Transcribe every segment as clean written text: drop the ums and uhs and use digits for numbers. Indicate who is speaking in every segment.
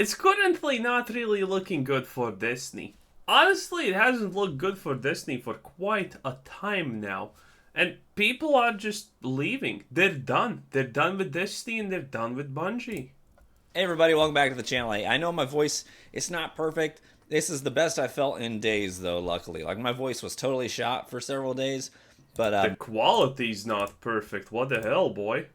Speaker 1: It's currently not really looking good for Disney. Honestly, it hasn't looked good for Disney for quite a time now. And people are just leaving. They're done. They're done with Disney and they're done with Bungie.
Speaker 2: Hey everybody, welcome back to the channel. Hey, I know my voice it's not perfect. This is the best I felt in days though, luckily. Like my voice was totally shot for several days, but
Speaker 1: The quality's not perfect. What the hell, boy?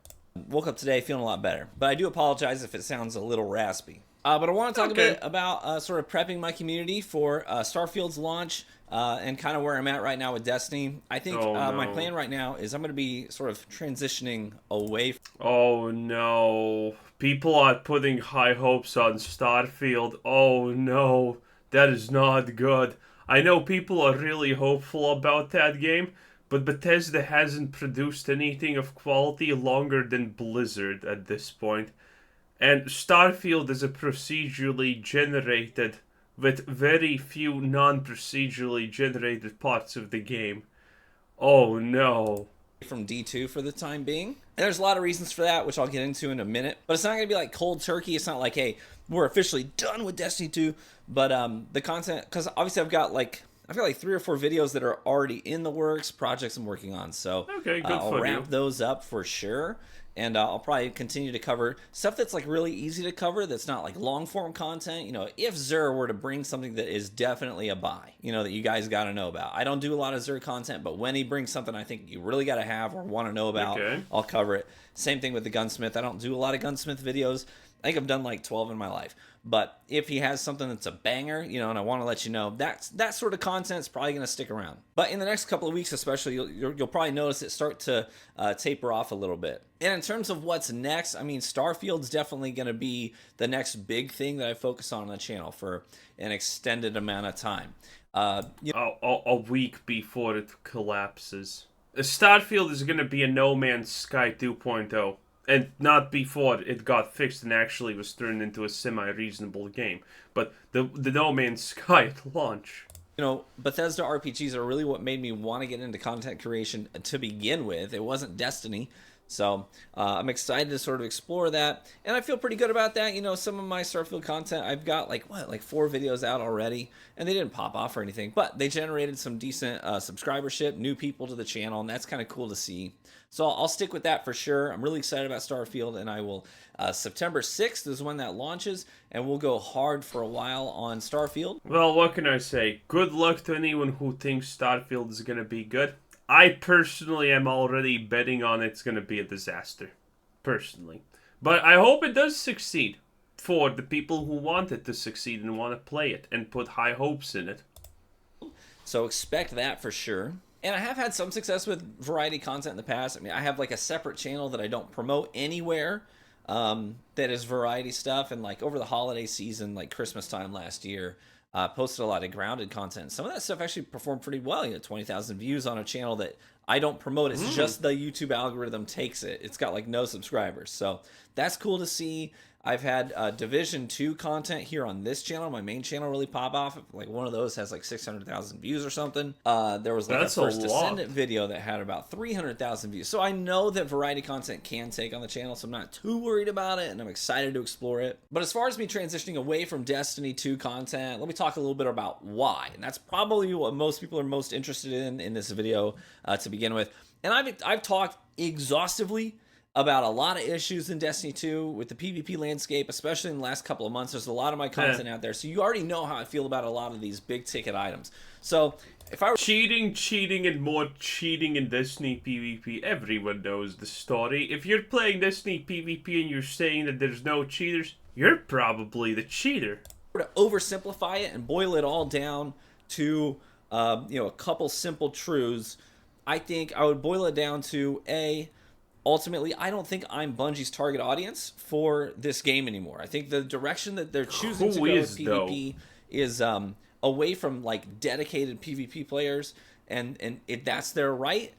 Speaker 2: woke up today feeling a lot better. But I do apologize if it sounds a little raspy. But I want to talk a bit
Speaker 1: Okay.
Speaker 2: about sort of prepping my community for Starfield's launch and kind of where I'm at right now with Destiny. I think
Speaker 1: Oh
Speaker 2: my plan
Speaker 1: no.
Speaker 2: right now is I'm going to be sort of transitioning away.
Speaker 1: Oh no. People are putting high hopes on Starfield. Oh no. That is not good. I know people are really hopeful about that game, but Bethesda hasn't produced anything of quality longer than Blizzard at this point. And Starfield is a procedurally generated, with very few non procedurally generated parts of the game. Oh no.
Speaker 2: From D2 for the time being. And there's a lot of reasons for that, which I'll get into in a minute. But it's not going to be like cold turkey. It's not like, hey, we're officially done with Destiny 2. But the content, because obviously I've got like 3 or 4 videos that are already in the works, projects I'm working on. So
Speaker 1: Okay, good
Speaker 2: I'll
Speaker 1: for
Speaker 2: wrap
Speaker 1: you.
Speaker 2: those up for sure. And I'll probably continue to cover stuff that's like really easy to cover. That's not like long form content. You know, if Xur were to bring something that is definitely a buy, you know, that you guys got to know about. I don't do a lot of Xur content, but when he brings something I think you really got to have or want to know about,
Speaker 1: Okay.
Speaker 2: I'll cover it. Same thing with the gunsmith. I don't do a lot of gunsmith videos. I think I've done like 12 in my life. But if he has something that's a banger, you know, and I want to let you know, that sort of content is probably going to stick around. But in the next couple of weeks, especially, you'll probably notice it start to taper off a little bit. And in terms of what's next, I mean, Starfield's definitely going to be the next big thing that I focus on the channel for an extended amount of time. You
Speaker 1: A week before it collapses. Starfield is going to be a No Man's Sky 2.0. And not before it got fixed and actually was turned into a semi-reasonable game. But the No Man's Sky at launch.
Speaker 2: know, Bethesda RPGs are really what made me want to get into content creation to begin with. It wasn't Destiny. So I'm excited to sort of explore that. And I feel pretty good about that. You know, some of my Starfield content, I've got like 4 videos out already. And they didn't pop off or anything. But they generated some decent subscribership, new people to the channel. And that's kind of cool to see. So I'll stick with that for sure. I'm really excited about Starfield. And I will, September 6th is when that launches. And we'll go hard for a while on Starfield.
Speaker 1: Well, what can I say? Good luck to anyone who thinks Starfield is going to be good. I personally am already betting on it's going to be a disaster. Personally. But I hope it does succeed for the people who want it to succeed and want to play it and put high hopes in it.
Speaker 2: So expect that for sure. And I have had some success with variety content in the past. I mean, I have like a separate channel that I don't promote anywhere that is variety stuff. And like over the holiday season, like Christmas time last year, posted a lot of grounded content. Some of that stuff actually performed pretty well. You know, 20,000 views on a channel that I don't promote. It's
Speaker 1: Mm.
Speaker 2: just the YouTube algorithm takes it. It's got like no subscribers. So that's cool to see. I've had Division 2 content here on this channel, my main channel, really pop off. Like one of those has like 600,000 views or something. There was like a
Speaker 1: That's a
Speaker 2: First
Speaker 1: lot.
Speaker 2: Descendant video that had about 300,000 views. So I know that variety content can take on the channel, so I'm not too worried about it, and I'm excited to explore it. But as far as me transitioning away from Destiny 2 content, let me talk a little bit about why. And that's probably what most people are most interested in this video to begin with. And I've talked exhaustively about a lot of issues in Destiny 2 with the PvP landscape, especially in the last couple of months. There's a lot of my
Speaker 1: Eh.
Speaker 2: content out there, so you already know how I feel about a lot of these big ticket items. So if I were
Speaker 1: Cheating, and more cheating in Destiny PvP. Everyone knows the story. If you're playing Destiny PvP and you're saying that there's no cheaters, you're probably the cheater.
Speaker 2: to oversimplify it and boil it all down to a couple simple truths, I think I would boil it down to ultimately, I don't think I'm Bungie's target audience for this game anymore. I think the direction that they're choosing to
Speaker 1: Who
Speaker 2: go with
Speaker 1: is, though?
Speaker 2: PvP is away from like dedicated PvP players, and that's their right.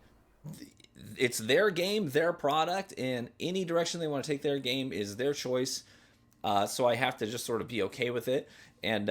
Speaker 2: It's their game, their product, and any direction they want to take their game is their choice. So I have to just sort of be okay with it and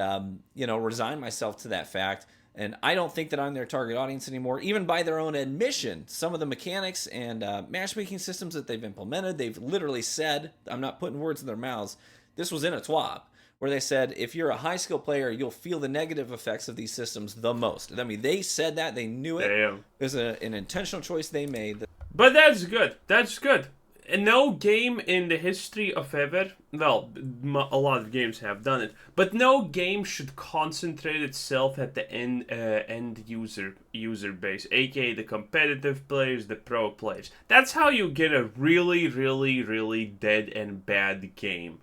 Speaker 2: resign myself to that fact. And I don't think that I'm their target audience anymore, even by their own admission. Some of the mechanics and matchmaking systems that they've implemented, they've literally said, I'm not putting words in their mouths, this was in a TWAB, where they said if you're a high skill player, you'll feel the negative effects of these systems the most. I mean, they said that, they knew it.
Speaker 1: Damn.
Speaker 2: It was an intentional choice they made.
Speaker 1: But that's good. That's good. And no game in the history of ever, well, a lot of games have done it, but no game should concentrate itself at the end user base, aka the competitive players, the pro players. That's how you get a really, really, really dead and bad game.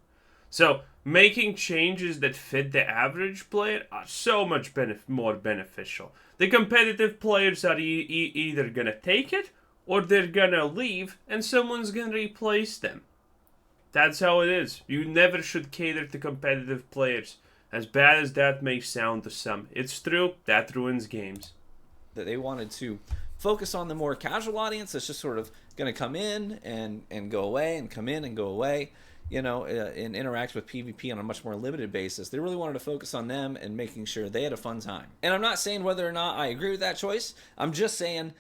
Speaker 1: So making changes that fit the average player are so much more beneficial. The competitive players are either gonna take it, or they're gonna leave and someone's gonna replace them. That's how it is. You never should cater to competitive players. As bad as that may sound to some, it's true, that ruins games.
Speaker 2: That they wanted to focus on the more casual audience that's just sort of gonna come in and go away, and come in and go away, and interact with PvP on a much more limited basis. They really wanted to focus on them and making sure they had a fun time. And I'm not saying whether or not I agree with that choice. I'm just saying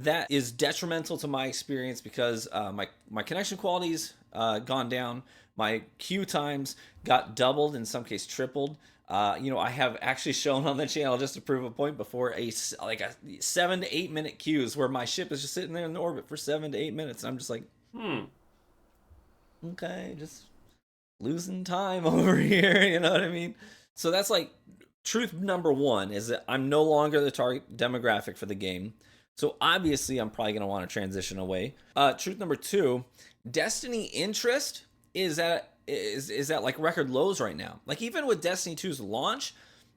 Speaker 2: that is detrimental to my experience because my connection quality's gone down. My queue times got doubled, in some case tripled. I have actually shown on the channel, just to prove a point before, a 7 to 8 minute queues where my ship is just sitting there in the orbit for 7 to 8 minutes. And I'm just like, okay, just losing time over here. You know what I mean? So that's like truth number one, is that I'm no longer the target demographic for the game. So obviously, I'm probably going to want to transition away. Truth number two, Destiny interest is at like record lows right now. Like even with Destiny 2's launch,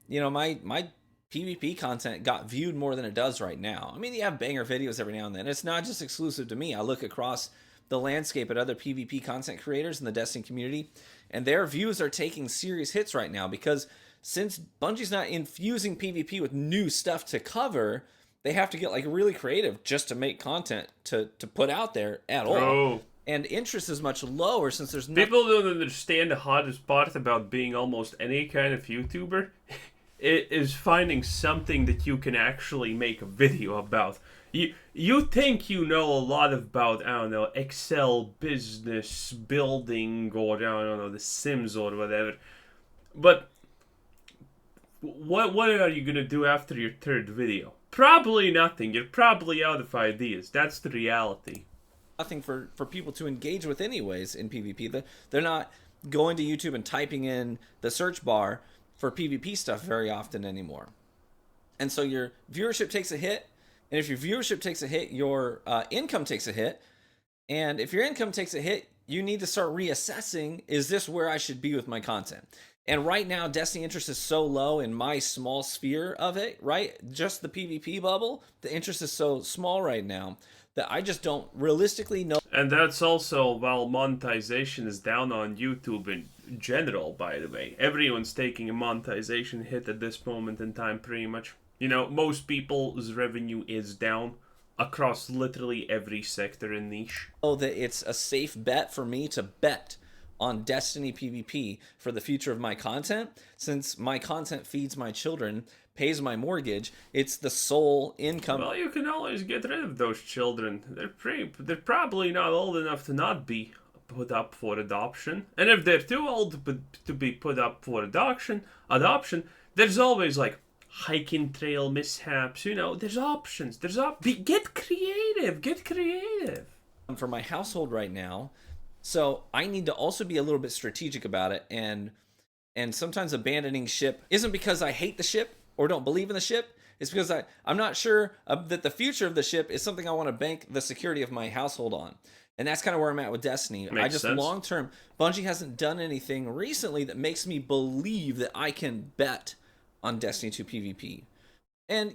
Speaker 2: my PvP content got viewed more than it does right now. I mean, you have banger videos every now and then. It's not just exclusive to me. I look across the landscape at other PvP content creators in the Destiny community, and their views are taking serious hits right now because since Bungie's not infusing PvP with new stuff to cover, they have to get like really creative just to make content to put out there at all.
Speaker 1: Bro.
Speaker 2: And interest is much lower since there's no...
Speaker 1: People don't understand the hardest part about being almost any kind of YouTuber. It is finding something that you can actually make a video about. You think you know a lot about, I don't know, Excel, business, building, or I don't know, The Sims or whatever. But what are you gonna do after your third video? Probably nothing. You're probably out of ideas. That's the reality.
Speaker 2: Nothing for people to engage with anyways in PvP. They're not going to YouTube and typing in the search bar for PvP stuff very often anymore. And so your viewership takes a hit. And if your viewership takes a hit, your income takes a hit. And if your income takes a hit, you need to start reassessing, is this where I should be with my content? And right now, Destiny interest is so low in my small sphere of it, right? Just the PvP bubble, the interest is so small right now that I just don't realistically know.
Speaker 1: And that's also while monetization is down on YouTube in general, by the way. Everyone's taking a monetization hit at this moment in time, pretty much. Most people's revenue is down across literally every sector and niche.
Speaker 2: Oh, that it's a safe bet for me to bet on Destiny PvP for the future of my content, since my content feeds my children, pays my mortgage. It's the sole income.
Speaker 1: Well, you can always get rid of those children. They're probably not old enough to not be put up for adoption. And if they're too old to be put up for adoption, there's always like hiking trail mishaps. There's options. Get creative.
Speaker 2: For my household right now. So I need to also be a little bit strategic about it, and sometimes abandoning ship isn't because I hate the ship or don't believe in the ship. It's because I'm not sure that the future of the ship is something I want to bank the security of my household on. And that's kind of where I'm at with Destiny.
Speaker 1: Makes sense.
Speaker 2: Long term, Bungie hasn't done anything recently that makes me believe that I can bet on Destiny 2 PvP. And,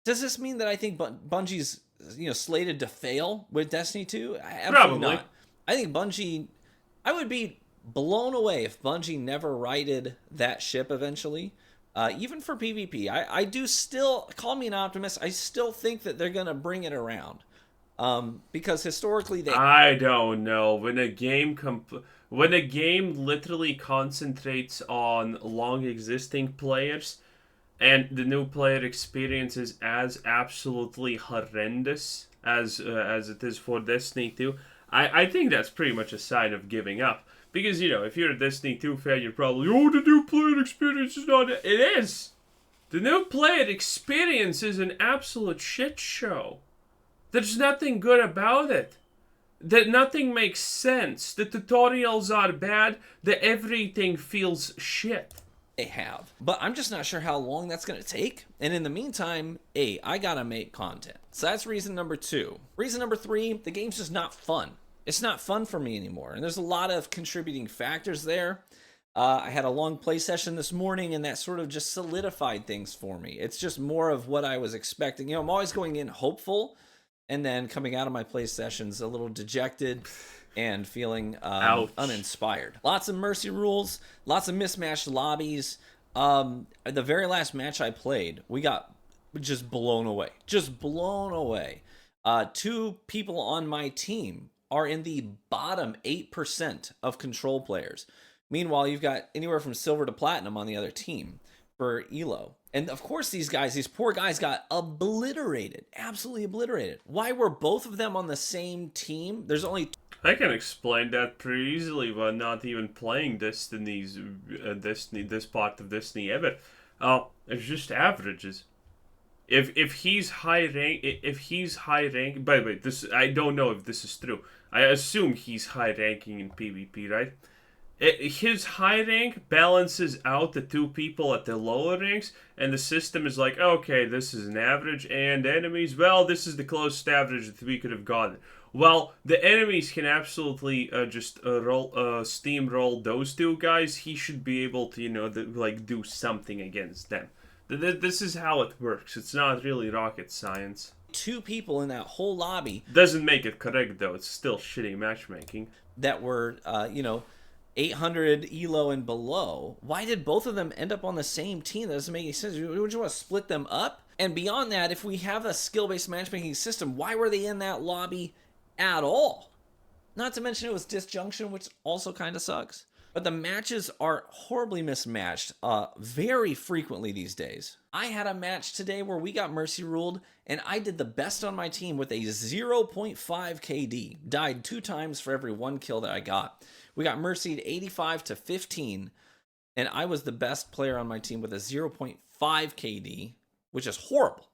Speaker 2: does this mean that I think Bungie's, slated to fail with Destiny 2? Absolutely
Speaker 1: Probably
Speaker 2: not. I think Bungie, I would be blown away if Bungie never righted that ship eventually, even for PvP. I do still, call me an optimist, I still think that they're going to bring it around. Because historically
Speaker 1: I don't know. When a game literally concentrates on long existing players, and the new player experience is as absolutely horrendous as it is for Destiny 2, I think that's pretty much a sign of giving up. Because, if you're a Destiny 2 fan, you're probably, oh, the new player experience is not... It is! The new player experience is an absolute shit show. There's nothing good about it. That nothing makes sense. The tutorials are bad. That everything feels shit.
Speaker 2: They have. But I'm just not sure how long that's going to take. And in the meantime, I got to make content. So that's reason number 2. Reason number 3, the game's just not fun. It's not fun for me anymore. And there's a lot of contributing factors there. I had a long play session this morning, and that sort of just solidified things for me. It's just more of what I was expecting. I'm always going in hopeful, and then coming out of my play sessions a little dejected and feeling uninspired. Lots of mercy rules, lots of mismatched lobbies. The very last match I played, we got just blown away. Just blown away. 2 people on my team are in the bottom 8% of control players. Meanwhile, you've got anywhere from silver to platinum on the other team for Elo. And of course, these poor guys got obliterated, absolutely obliterated. Why were both of them on the same team? There's only...
Speaker 1: I can explain that pretty easily by not even playing this part of Destiny ever. It's just averages. If he's high rank, by the way, I don't know if this is true. I assume he's high ranking in PvP, right? His high rank balances out the 2 people at the lower ranks, and the system is like, okay, this is an average, and enemies, well, this is the closest average that we could have gotten. Well, the enemies can absolutely just steamroll those 2 guys. He should be able to, do something against them. This is how it works. It's not really rocket science.
Speaker 2: 2 people in that whole lobby.
Speaker 1: Doesn't make it correct, though. It's still shitty matchmaking.
Speaker 2: That were, 800 Elo and below. Why did both of them end up on the same team? That doesn't make any sense. Would you want to split them up? And beyond that, if we have a skill-based matchmaking system, why were they in that lobby at all? Not to mention it was disjunction, which also kind of sucks. But the matches are horribly mismatched very frequently these days. I had a match today where we got mercy ruled, and I did the best on my team with a 0.5 KD. Died 2 times for every 1 kill that I got. We got mercied 85 to 15, and I was the best player on my team with a 0.5 KD, which is horrible.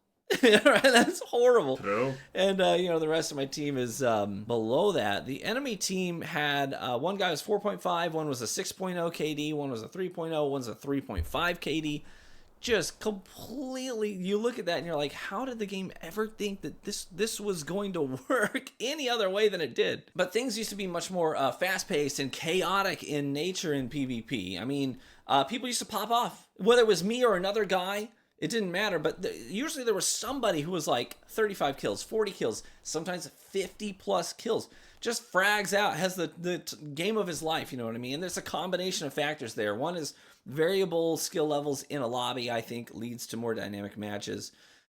Speaker 2: That's horrible.
Speaker 1: True.
Speaker 2: And the rest of my team is below that. The enemy team had one guy was 4.5, one was a 6.0 KD, one was a 3.0, one's a 3.5 KD. Just completely, you look at that and you're like, how did the game ever think that this was going to work any other way than it did? But things used to be much more fast-paced and chaotic in nature in PvP. I mean, people used to pop off. Whether it was me or another guy, it didn't matter. But usually there was somebody who was like 35 kills, 40 kills, sometimes 50-plus kills. Just frags out, has the game of his life, you know what I mean? And there's a combination of factors there. One is variable skill levels in a lobby, I think, leads to more dynamic matches.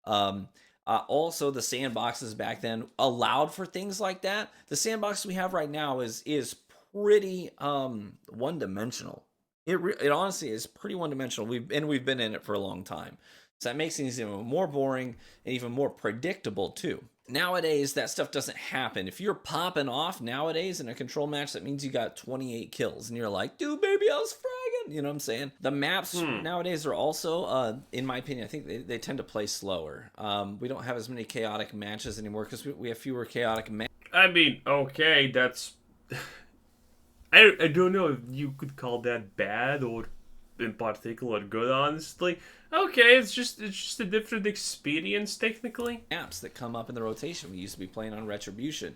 Speaker 2: Also, the sandboxes back then allowed for things like that. The sandbox we have right now is pretty one-dimensional. It honestly is pretty one-dimensional. We've been in it for a long time. So that makes things even more boring and even more predictable, too. Nowadays, that stuff doesn't happen. If you're popping off nowadays in a control match, that means you got 28 kills. And you're like, dude, baby, I was fragging. You know what I'm saying? The maps nowadays are also, in my opinion, I think they tend to play slower. We don't have as many chaotic matches anymore because we have fewer chaotic matches.
Speaker 1: I mean, okay, that's... I don't know if you could call that bad or in particular good, honestly. Okay, it's just a different experience technically.
Speaker 2: Maps that come up in the rotation. We used to be playing on Retribution.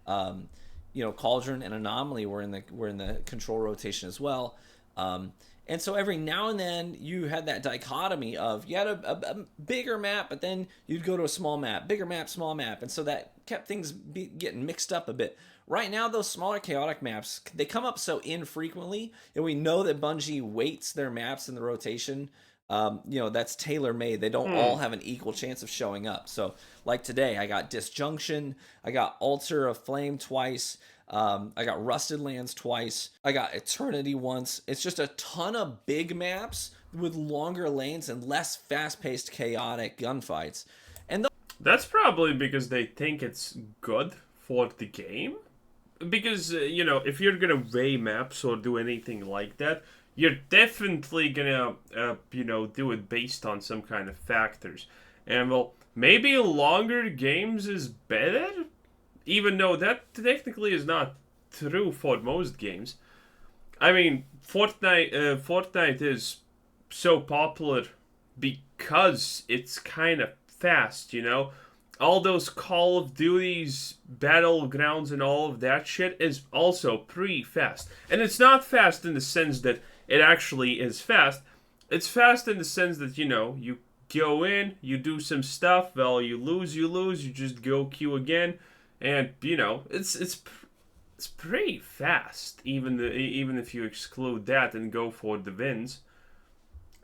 Speaker 2: Cauldron and Anomaly were in the control rotation as well. And so every now and then you had that dichotomy of you had a bigger map, but then you'd go to a small map, bigger map, small map, and so that kept things getting mixed up a bit. Right now, those smaller chaotic maps, they come up so infrequently, and we know that Bungie weights their maps in the rotation. That's tailor-made. They don't all have an equal chance of showing up. So, like today, I got Disjunction, I got Altar of Flame twice, I got Rusted Lands twice, I got Eternity once. It's just a ton of big maps with longer lanes and less fast-paced chaotic gunfights. And
Speaker 1: that's probably because they think it's good for the game. because if you're gonna weigh maps or do anything like that, you're definitely gonna do it based on some kind of factors. And well, maybe longer games is better, even though that technically is not true for most games. I mean, Fortnite is so popular because it's kind of fast, All those Call of Duties, Battlegrounds, and all of that shit is also pretty fast. And it's not fast in the sense that it actually is fast. It's fast in the sense that, you go in, you do some stuff, well, you lose, you just go queue again, and, it's pretty fast, even if you exclude that and go for the wins.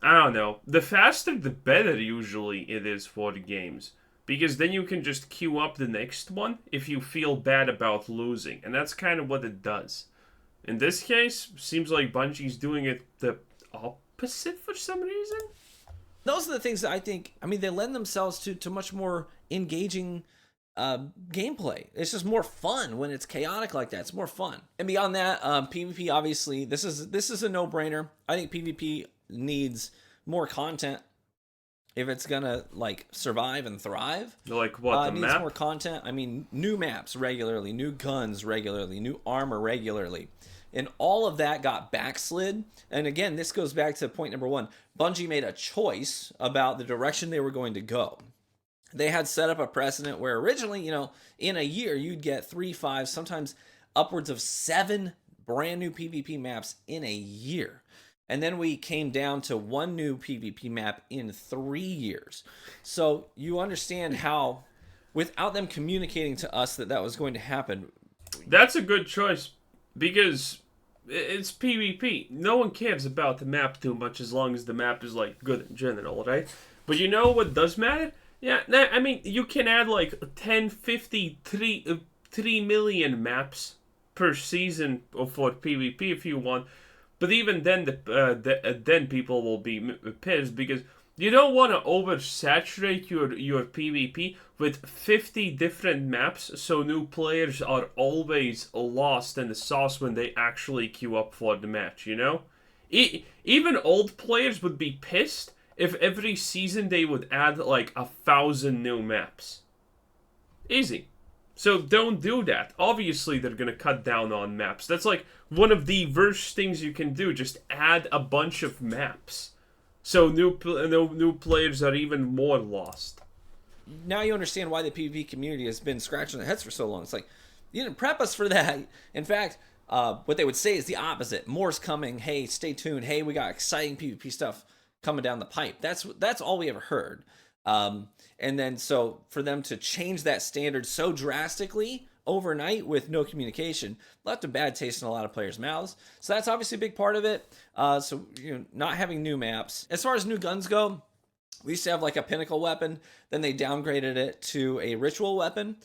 Speaker 1: I don't know. The faster, the better usually it is for the games. Because then you can just queue up the next one if you feel bad about losing. And that's kind of what it does. In this case, seems like Bungie's doing it the opposite for some reason.
Speaker 2: Those are the things that I think, they lend themselves to much more engaging gameplay. It's just more fun when it's chaotic like that. It's more fun. And beyond that, PvP, obviously, this is a no-brainer. I think PvP needs more content if it's gonna survive and thrive.
Speaker 1: Like what, the
Speaker 2: needs
Speaker 1: map?
Speaker 2: More content. New maps regularly, new guns regularly, new armor regularly. And all of that got backslid. And again, this goes back to point number one. Bungie made a choice about the direction they were going to go. They had set up a precedent where originally, in a year, you'd get 3, 5, sometimes upwards of 7 brand new PvP maps in a year. And then we came down to 1 new PvP map in 3 years. So you understand how, without them communicating to us that was going to happen.
Speaker 1: That's a good choice, because it's PvP. No one cares about the map too much as long as the map is, good in general, right? But you know what does matter? Yeah, you can add 10, 50, 3 million maps per season for PvP if you want. But even then, then people will be pissed, because you don't want to oversaturate your PvP with 50 different maps, so new players are always lost in the sauce when they actually queue up for the match, Even old players would be pissed if every season they would add 1,000 new maps. Easy. So don't do that. Obviously, they're going to cut down on maps. That's one of the worst things you can do. Just add a bunch of maps. So new players are even more lost.
Speaker 2: Now you understand why the PvP community has been scratching their heads for so long. It's you didn't prep us for that. In fact, what they would say is the opposite. More's coming. Hey, stay tuned. Hey, we got exciting PvP stuff coming down the pipe. That's all we ever heard. And then so for them to change that standard so drastically overnight with no communication left a bad taste in a lot of players' mouths. So that's obviously a big part of it. So not having new maps. As far as new guns go, we used to have a pinnacle weapon, then they downgraded it to a ritual weapon,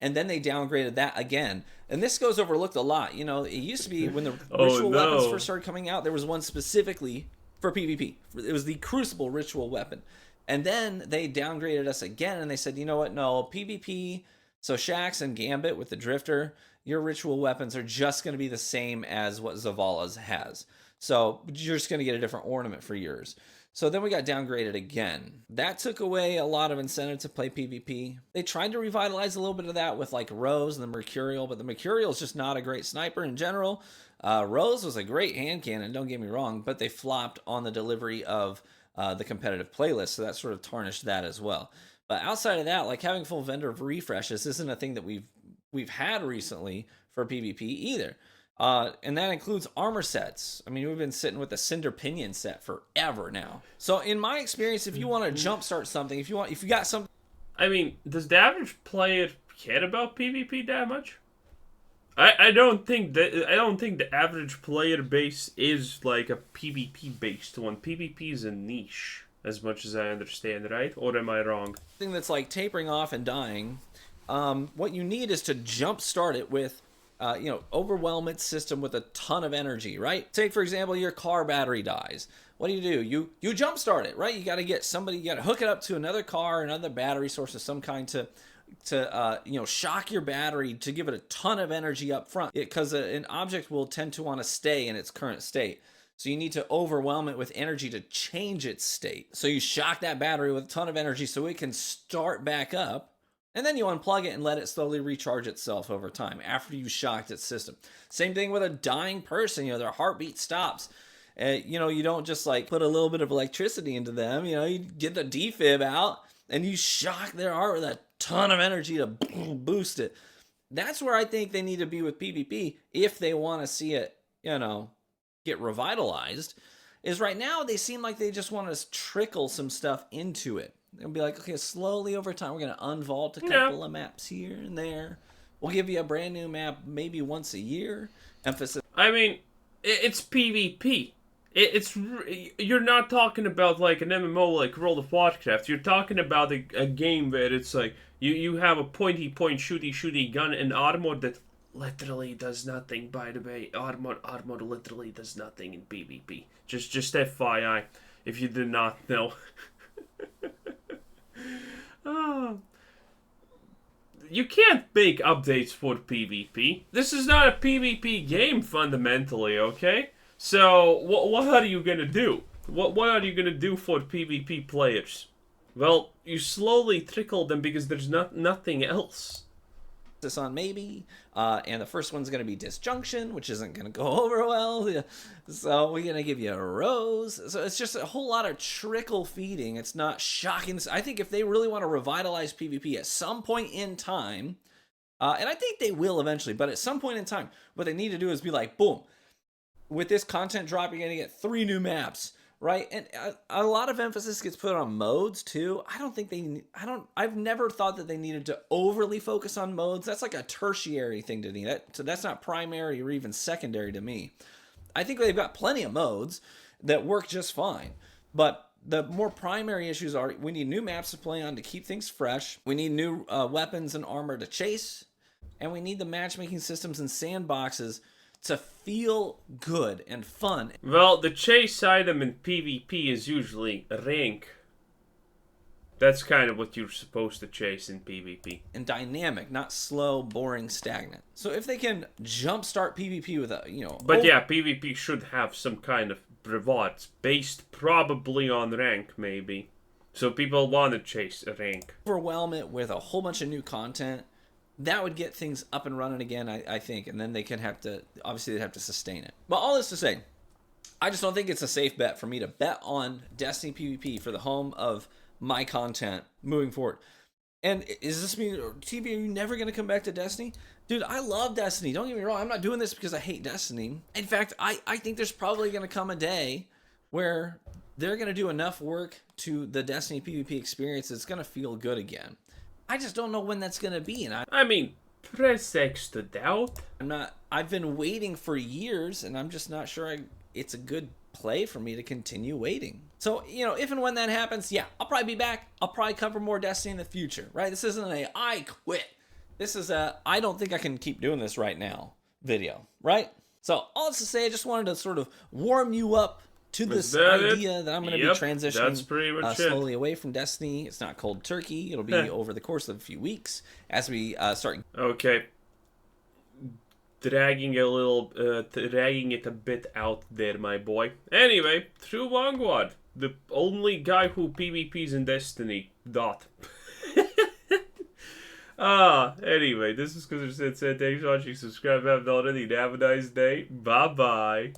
Speaker 2: and then they downgraded that again. And this goes overlooked a lot. It used to be when the ritual weapons first started coming out, there was one specifically for PvP. It was the Crucible ritual weapon. And then they downgraded us again, and they said, you know what, no, PvP, so Shaxx and Gambit with the Drifter, your ritual weapons are just going to be the same as what Zavala's has. So you're just going to get a different ornament for yours. So then we got downgraded again. That took away a lot of incentive to play PvP. They tried to revitalize a little bit of that with Rose and the Mercurial, but the Mercurial is just not a great sniper in general. Rose was a great hand cannon, don't get me wrong, but they flopped on the delivery of the competitive playlist, so that sort of tarnished that as well. But outside of that, having full vendor refreshes isn't a thing that we've had recently for PvP either. And that includes armor sets. We've been sitting with the Cinder Pinion set forever now. So in my experience, if you want to jumpstart something, if you got something,
Speaker 1: does the average player care about PvP that much? I don't think the average player base is a PvP based one. PvP is a niche, as much as I understand, right? Or am I wrong?
Speaker 2: Thing that's tapering off and dying. What you need is to jumpstart it with overwhelm its system with a ton of energy, right? Take, for example, your car battery dies. What do? You jumpstart it, right? You got to get somebody, you got to hook it up to another car, another battery source of some kind to to shock your battery to give it a ton of energy up front, because an object will tend to want to stay in its current state. So you need to overwhelm it with energy to change its state. So you shock that battery with a ton of energy so it can start back up. And then you unplug it and let it slowly recharge itself over time after you shocked its system. Same thing with a dying person. Their heartbeat stops. You don't just like put a little bit of electricity into them. You get the defib out and you shock their heart with a ton of energy to boost it. That's where I think they need to be with PvP if they want to see it, get revitalized. Is right now they seem like they just want to trickle some stuff into it. They'll be like, okay, slowly over time, we're going to unvault a couple of maps here and there. We'll give you a brand new map maybe once a year. Emphasis.
Speaker 1: I mean, it's PvP. You're not talking about like an MMO like World of Warcraft. You're talking about a game where it's like you have a pointy shooty gun and armor that literally does nothing. By the way, armor literally does nothing in PvP. Just FYI, if you did not know. You can't make updates for PvP. This is not a PvP game fundamentally, okay? So what are you gonna do? What are you gonna do for PvP players? Well, you slowly trickle them because there's nothing else.
Speaker 2: This on maybe, and the first one's going to be Disjunction, which isn't going to go over well. So we're going to give you a Rose. So it's just a whole lot of trickle feeding. It's not shocking. I think if they really want to revitalize PvP at some point in time, and I think they will eventually, but at some point in time, what they need to do is be like, boom, with this content drop, you're going to get 3 new maps. Right, and a lot of emphasis gets put on modes too. I've never thought that they needed to overly focus on modes. That's like a tertiary thing to me. That's not primary or even secondary to me. I think they've got plenty of modes that work just fine. But the more primary issues are we need new maps to play on to keep things fresh. We need new weapons and armor to chase. And we need the matchmaking systems and sandboxes to feel good and fun.
Speaker 1: Well, the chase item in PvP is usually rank. That's kind of what you're supposed to chase in PvP.
Speaker 2: And dynamic, not slow, boring, stagnant. So if they can jumpstart PvP with a,
Speaker 1: But yeah, PvP should have some kind of rewards based probably on rank, maybe. So people want to chase a rank.
Speaker 2: Overwhelm it with a whole bunch of new content. That would get things up and running again, I think, and then they'd have to sustain it. But all this to say, I just don't think it's a safe bet for me to bet on Destiny PvP for the home of my content moving forward. And is this mean, TV, are you never going to come back to Destiny? Dude, I love Destiny. Don't get me wrong. I'm not doing this because I hate Destiny. In fact, I think there's probably going to come a day where they're going to do enough work to the Destiny PvP experience that's going to feel good again. I just don't know when that's going to be. And
Speaker 1: I mean, press X to doubt.
Speaker 2: I've been waiting for years, and I'm just not sure it's a good play for me to continue waiting. So, if and when that happens, yeah, I'll probably be back. I'll probably cover more Destiny in the future, right? This isn't I quit. This is I don't think I can keep doing this right now video, right? So, all this to say, I just wanted to sort of warm you up to this idea that I'm going to be transitioning slowly away from Destiny. It's not cold turkey. It'll be over the course of a few weeks as we start.
Speaker 1: Okay. Dragging it a bit out there, my boy. Anyway, True Vanguard, the only guy who PvPs in Destiny. Anyway, this is Kuzer said, thanks for watching, subscribe if you haven't already, have a nice day, bye bye.